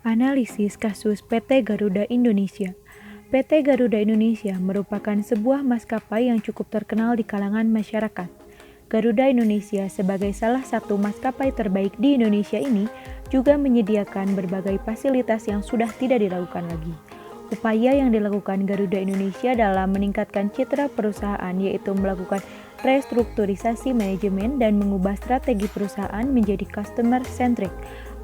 Analisis kasus PT Garuda Indonesia. PT Garuda Indonesia merupakan sebuah maskapai yang cukup terkenal di kalangan masyarakat. Garuda Indonesia sebagai salah satu maskapai terbaik di Indonesia ini juga menyediakan berbagai fasilitas yang sudah tidak dilakukan lagi. Upaya yang dilakukan Garuda Indonesia dalam meningkatkan citra perusahaan yaitu melakukan restrukturisasi manajemen dan mengubah strategi perusahaan menjadi customer centric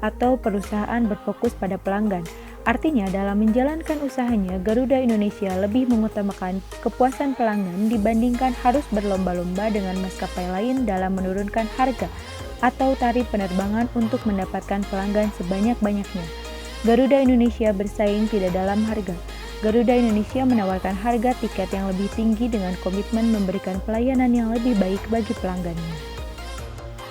atau perusahaan berfokus pada pelanggan. Artinya dalam menjalankan usahanya, Garuda Indonesia lebih mengutamakan kepuasan pelanggan dibandingkan harus berlomba-lomba dengan maskapai lain dalam menurunkan harga atau tarif penerbangan untuk mendapatkan pelanggan sebanyak-banyaknya. Garuda Indonesia bersaing tidak dalam harga. Garuda Indonesia menawarkan harga tiket yang lebih tinggi dengan komitmen memberikan pelayanan yang lebih baik bagi pelanggannya.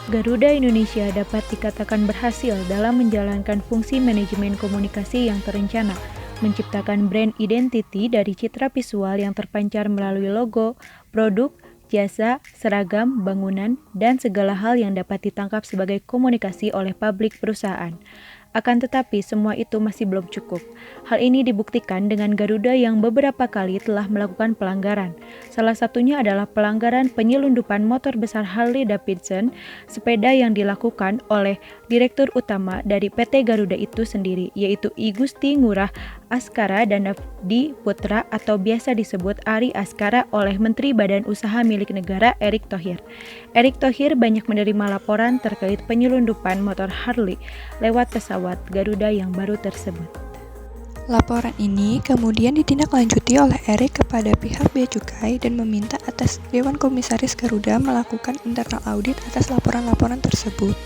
Garuda Indonesia dapat dikatakan berhasil dalam menjalankan fungsi manajemen komunikasi yang terencana, menciptakan brand identity dari citra visual yang terpancar melalui logo, produk, jasa, seragam, bangunan, dan segala hal yang dapat ditangkap sebagai komunikasi oleh publik perusahaan. Akan tetapi semua itu masih belum cukup. Hal ini dibuktikan dengan Garuda yang beberapa kali telah melakukan pelanggaran. Salah satunya adalah pelanggaran penyelundupan motor besar Harley Davidson, sepeda yang dilakukan oleh Direktur Utama dari PT Garuda itu sendiri, yaitu I Gusti Ngurah Askara dan Nafdi Putra atau biasa disebut Ari Askara oleh Menteri Badan Usaha Milik Negara Erick Thohir. Erick Thohir banyak menerima laporan terkait penyelundupan motor Harley lewat pesawat Garuda yang baru tersebut. Laporan ini kemudian ditindaklanjuti oleh Erick kepada pihak Bea Cukai dan meminta atas Dewan Komisaris Garuda melakukan internal audit atas laporan-laporan tersebut.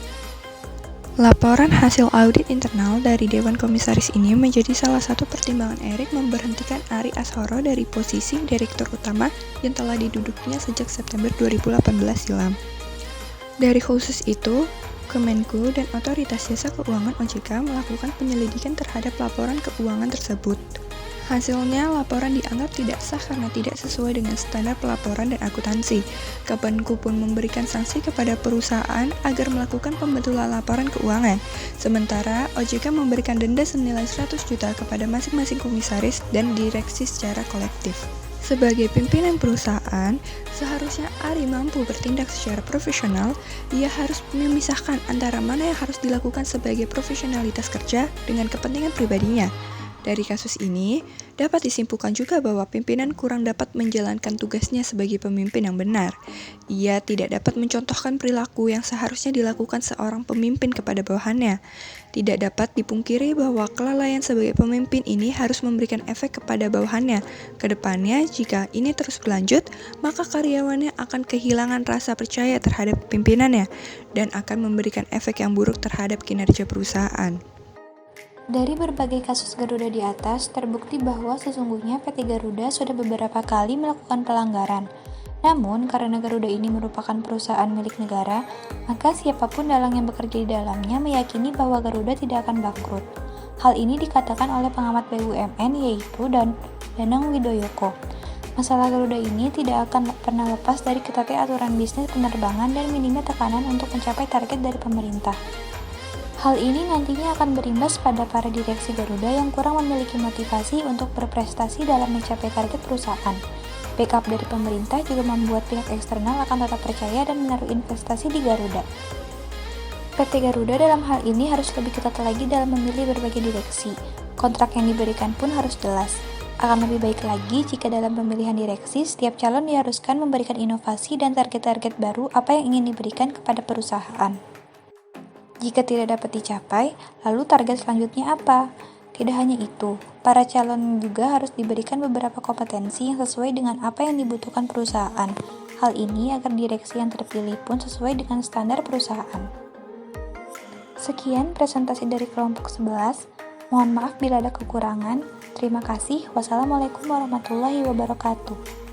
Laporan hasil audit internal dari Dewan Komisaris ini menjadi salah satu pertimbangan Erick memberhentikan Ari Ashoro dari posisi Direktur Utama yang telah diduduknya sejak September 2018 silam. Dari khusus itu, Kemenku dan Otoritas Jasa Keuangan OJK melakukan penyelidikan terhadap laporan keuangan tersebut. Hasilnya, laporan dianggap tidak sah karena tidak sesuai dengan standar pelaporan dan akuntansi. Kemenku pun memberikan sanksi kepada perusahaan agar melakukan pembetulan laporan keuangan. Sementara, OJK memberikan denda senilai 100 juta kepada masing-masing komisaris dan direksi secara kolektif. Sebagai pimpinan perusahaan, seharusnya Ari mampu bertindak secara profesional. Ia harus memisahkan antara mana yang harus dilakukan sebagai profesionalitas kerja dengan kepentingan pribadinya. Dari kasus ini, dapat disimpulkan juga bahwa pimpinan kurang dapat menjalankan tugasnya sebagai pemimpin yang benar. Ia tidak dapat mencontohkan perilaku yang seharusnya dilakukan seorang pemimpin kepada bawahannya. Tidak dapat dipungkiri bahwa kelalaian sebagai pemimpin ini harus memberikan efek kepada bawahannya. Kedepannya, jika ini terus berlanjut, maka karyawannya akan kehilangan rasa percaya terhadap pimpinannya dan akan memberikan efek yang buruk terhadap kinerja perusahaan. Dari berbagai kasus Garuda di atas, terbukti bahwa sesungguhnya PT Garuda sudah beberapa kali melakukan pelanggaran. Namun, karena Garuda ini merupakan perusahaan milik negara, maka siapapun dalang yang bekerja di dalamnya meyakini bahwa Garuda tidak akan bangkrut. Hal ini dikatakan oleh pengamat BUMN yaitu Danang Widoyoko. Masalah Garuda ini tidak akan pernah lepas dari ketatnya aturan bisnis penerbangan dan minimnya tekanan untuk mencapai target dari pemerintah. Hal ini nantinya akan berimbas pada para direksi Garuda yang kurang memiliki motivasi untuk berprestasi dalam mencapai target perusahaan. Backup dari pemerintah juga membuat pihak eksternal akan tetap percaya dan menaruh investasi di Garuda. PT Garuda dalam hal ini harus lebih ketat lagi dalam memilih berbagai direksi. Kontrak yang diberikan pun harus jelas. Akan lebih baik lagi jika dalam pemilihan direksi, setiap calon diharuskan memberikan inovasi dan target-target baru apa yang ingin diberikan kepada perusahaan. Jika tidak dapat dicapai, lalu target selanjutnya apa? Tidak hanya itu, para calon juga harus diberikan beberapa kompetensi yang sesuai dengan apa yang dibutuhkan perusahaan. Hal ini agar direksi yang terpilih pun sesuai dengan standar perusahaan. Sekian presentasi dari kelompok 11. Mohon maaf bila ada kekurangan. Terima kasih. Wassalamualaikum warahmatullahi wabarakatuh.